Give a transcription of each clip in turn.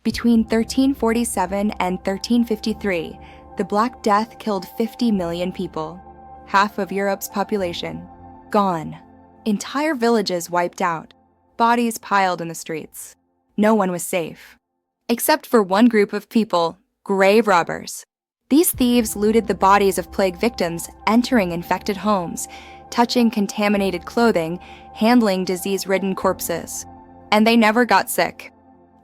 Between 1347 and 1353, the Black Death killed 50 million people, half of Europe's population. Gone. Entire villages wiped out. Bodies piled in the streets. No one was safe. Except for one group of people, grave robbers. These thieves looted the bodies of plague victims, entering infected homes, touching contaminated clothing, handling disease-ridden corpses. And they never got sick.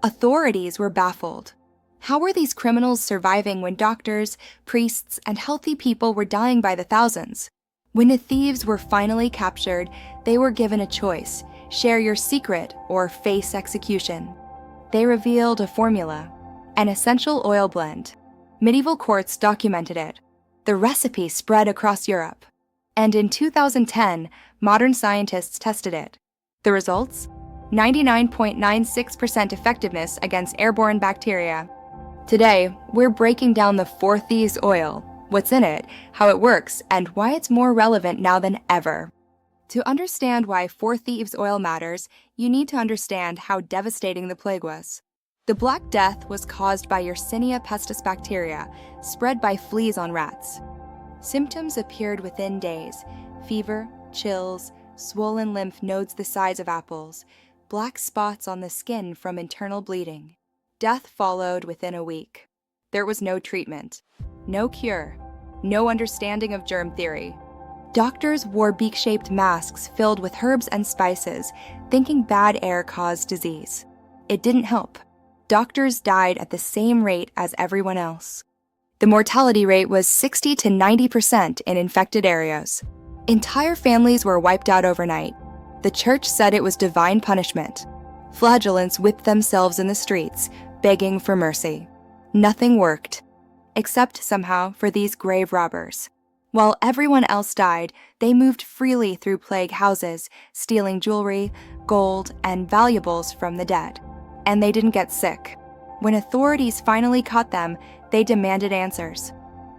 Authorities were baffled. How were these criminals surviving when doctors, priests, and healthy people were dying by the thousands? When the thieves were finally captured, they were given a choice: share your secret or face execution. They revealed a formula, an essential oil blend. Medieval courts documented it. The recipe spread across Europe. And in 2010, modern scientists tested it. The results? 99.96% effectiveness against airborne bacteria. Today, we're breaking down the Four Thieves oil, what's in it, how it works, and why it's more relevant now than ever. To understand why Four Thieves oil matters, you need to understand how devastating the plague was. The Black Death was caused by Yersinia pestis bacteria, spread by fleas on rats. Symptoms appeared within days: fever, chills, swollen lymph nodes the size of apples, black spots on the skin from internal bleeding. Death followed within a week. There was no treatment, no cure, no understanding of germ theory. Doctors wore beak-shaped masks filled with herbs and spices, thinking bad air caused disease. It didn't help. Doctors died at the same rate as everyone else. The mortality rate was 60 to 90% in infected areas. Entire families were wiped out overnight. The church said it was divine punishment. Flagellants whipped themselves in the streets, begging for mercy. Nothing worked, except somehow for these grave robbers. While everyone else died, they moved freely through plague houses, stealing jewelry, gold, and valuables from the dead. And they didn't get sick. When authorities finally caught them, they demanded answers.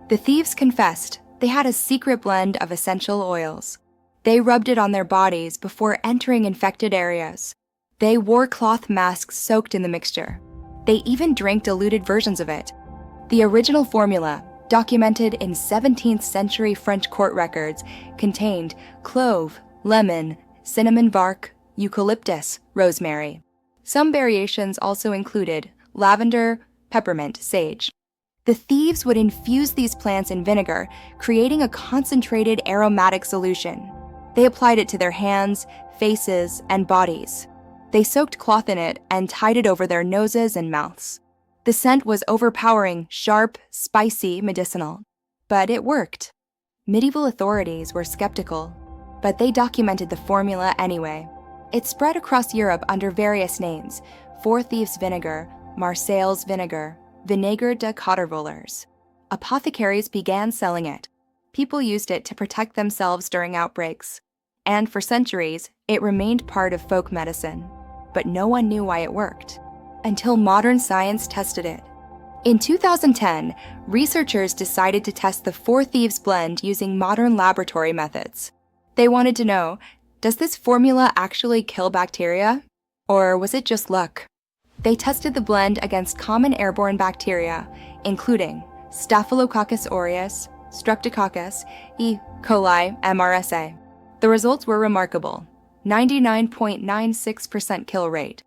The thieves confessed they had a secret blend of essential oils. They rubbed it on their bodies before entering infected areas. They wore cloth masks soaked in the mixture. They even drank diluted versions of it. The original formula, documented in 17th century French court records, contained clove, lemon, cinnamon bark, eucalyptus, rosemary. Some variations also included lavender, peppermint, sage. The thieves would infuse these plants in vinegar, creating a concentrated aromatic solution. They applied it to their hands, faces, and bodies. They soaked cloth in it and tied it over their noses and mouths. The scent was overpowering, sharp, spicy, medicinal. But it worked. Medieval authorities were skeptical, but they documented the formula anyway. It spread across Europe under various names: Four Thieves vinegar, Marseilles vinegar, Vinaigre de Quatre Voleurs. Apothecaries began selling it. People used it to protect themselves during outbreaks. And for centuries, it remained part of folk medicine. But no one knew why it worked, until modern science tested it. In 2010, researchers decided to test the Four Thieves blend using modern laboratory methods. They wanted to know, does this formula actually kill bacteria? Or was it just luck? They tested the blend against common airborne bacteria, including Staphylococcus aureus, Streptococcus, E. coli, MRSA. The results were remarkable: 99.96% kill rate.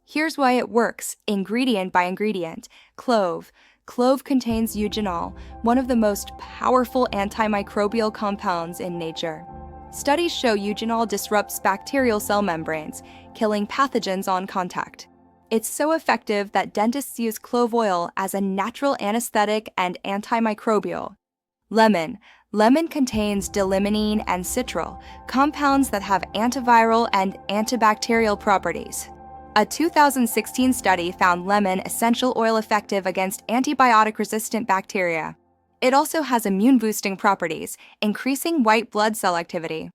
Here's why it works, ingredient by ingredient. Clove. Clove contains Eugenol, one of the most powerful antimicrobial compounds in nature. Studies show Eugenol disrupts bacterial cell membranes, killing pathogens on contact. It's so effective that dentists use clove oil as a natural anesthetic and antimicrobial. Lemon. Lemon contains D-limonene and citral, compounds that have antiviral and antibacterial properties. A 2016 study found lemon essential oil effective against antibiotic-resistant bacteria. It also has immune-boosting properties, increasing white blood cell activity.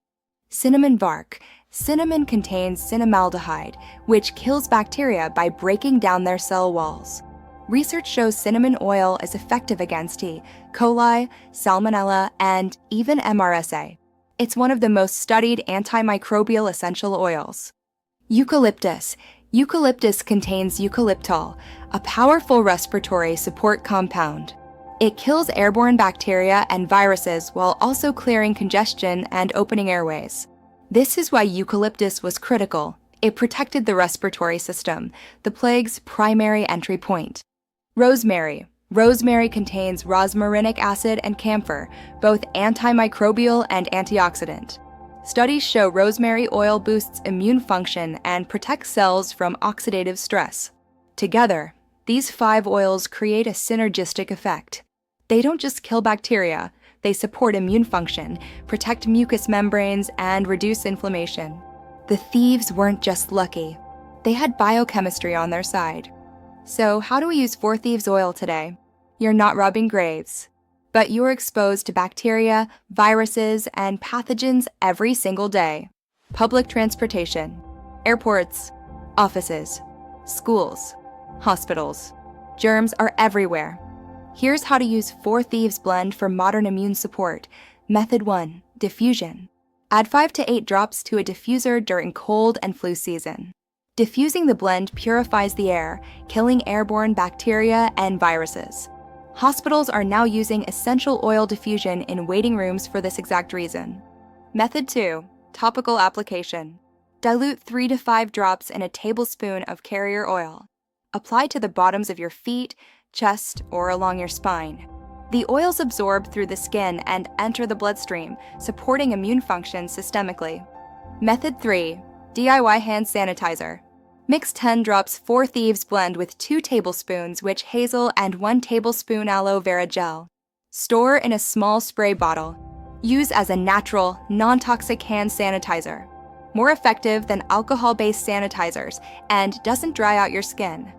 Cinnamon bark. Cinnamon contains cinnamaldehyde, which kills bacteria by breaking down their cell walls. Research shows cinnamon oil is effective against E. coli, salmonella, and even MRSA. It's one of the most studied antimicrobial essential oils. Eucalyptus. Eucalyptus contains Eucalyptol, a powerful respiratory support compound. It kills airborne bacteria and viruses while also clearing congestion and opening airways. This is why eucalyptus was critical. It protected the respiratory system, the plague's primary entry point. Rosemary. Rosemary contains rosmarinic acid and camphor, both antimicrobial and antioxidant. Studies show rosemary oil boosts immune function and protects cells from oxidative stress. Together, these 5 oils create a synergistic effect. They don't just kill bacteria, they support immune function, protect mucous membranes, and reduce inflammation. The thieves weren't just lucky. They had biochemistry on their side. So how do we use 4 Thieves oil today? You're not robbing graves, but you're exposed to bacteria, viruses, and pathogens every single day. Public transportation, airports, offices, schools, hospitals. Germs are everywhere. Here's how to use 4 Thieves blend for modern immune support. Method 1, diffusion. Add 5 to 8 drops to a diffuser during cold and flu season. Diffusing the blend purifies the air, killing airborne bacteria and viruses. Hospitals are now using essential oil diffusion in waiting rooms for this exact reason. Method 2, topical application. Dilute 3 to 5 drops in a tablespoon of carrier oil. Apply to the bottoms of your feet, chest, or along your spine. The oils absorb through the skin and enter the bloodstream, supporting immune function systemically. Method 3, DIY hand sanitizer. Mix 10 drops 4 Thieves blend with 2 tablespoons witch hazel and 1 tablespoon aloe vera gel. Store in a small spray bottle. Use as a natural, non-toxic hand sanitizer. More effective than alcohol-based sanitizers and doesn't dry out your skin.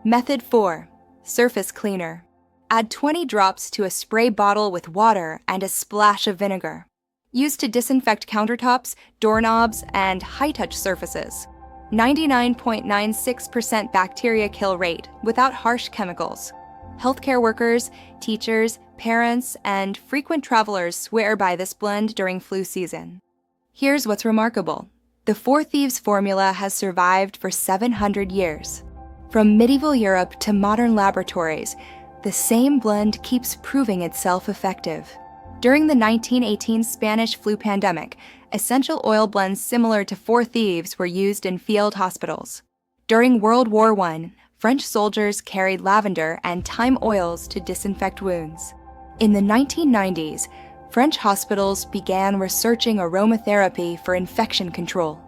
Method 4, surface cleaner. Add 20 drops to a spray bottle with water and a splash of vinegar. Use to disinfect countertops, doorknobs, and high-touch surfaces. 99.96% bacteria kill rate without harsh chemicals. Healthcare workers, teachers, parents, and frequent travelers swear by this blend during flu season. Here's what's remarkable. The 4 Thieves formula has survived for 700 years. From medieval Europe to modern laboratories, the same blend keeps proving itself effective. During the 1918 Spanish flu pandemic, essential oil blends similar to 4 Thieves were used in field hospitals. During World War I, French soldiers carried lavender and thyme oils to disinfect wounds. In the 1990s, French hospitals began researching aromatherapy for infection control.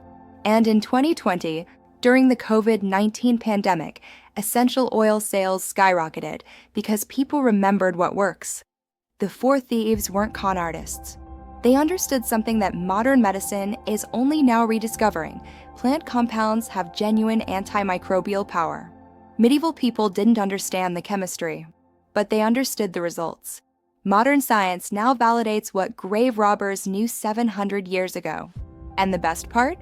And in 2020, during the COVID-19 pandemic, essential oil sales skyrocketed because people remembered what works. The 4 Thieves weren't con artists. They understood something that modern medicine is only now rediscovering. Plant compounds have genuine antimicrobial power. Medieval people didn't understand the chemistry, but they understood the results. Modern science now validates what grave robbers knew 700 years ago. And the best part?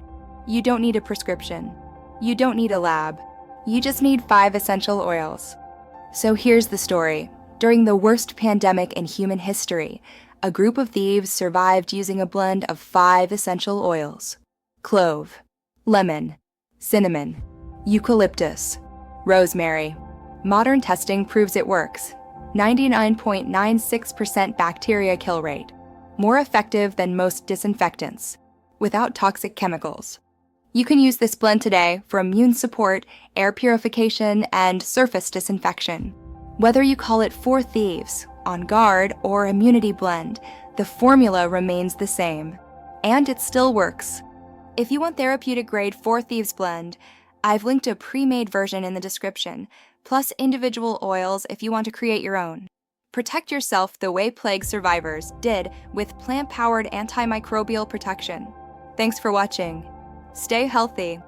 You don't need a prescription. You don't need a lab. You just need 5 essential oils. So here's the story. During the worst pandemic in human history, a group of thieves survived using a blend of 5 essential oils: clove, lemon, cinnamon, eucalyptus, rosemary. Modern testing proves it works. 99.96% bacteria kill rate, more effective than most disinfectants, without toxic chemicals. You can use this blend today for immune support, air purification, and surface disinfection. Whether you call it 4 Thieves, On Guard, or Immunity Blend, the formula remains the same. And it still works. If you want therapeutic-grade 4 Thieves blend, I've linked a pre-made version in the description, plus individual oils if you want to create your own. Protect yourself the way plague survivors did with plant-powered antimicrobial protection. Thanks for watching. Stay healthy.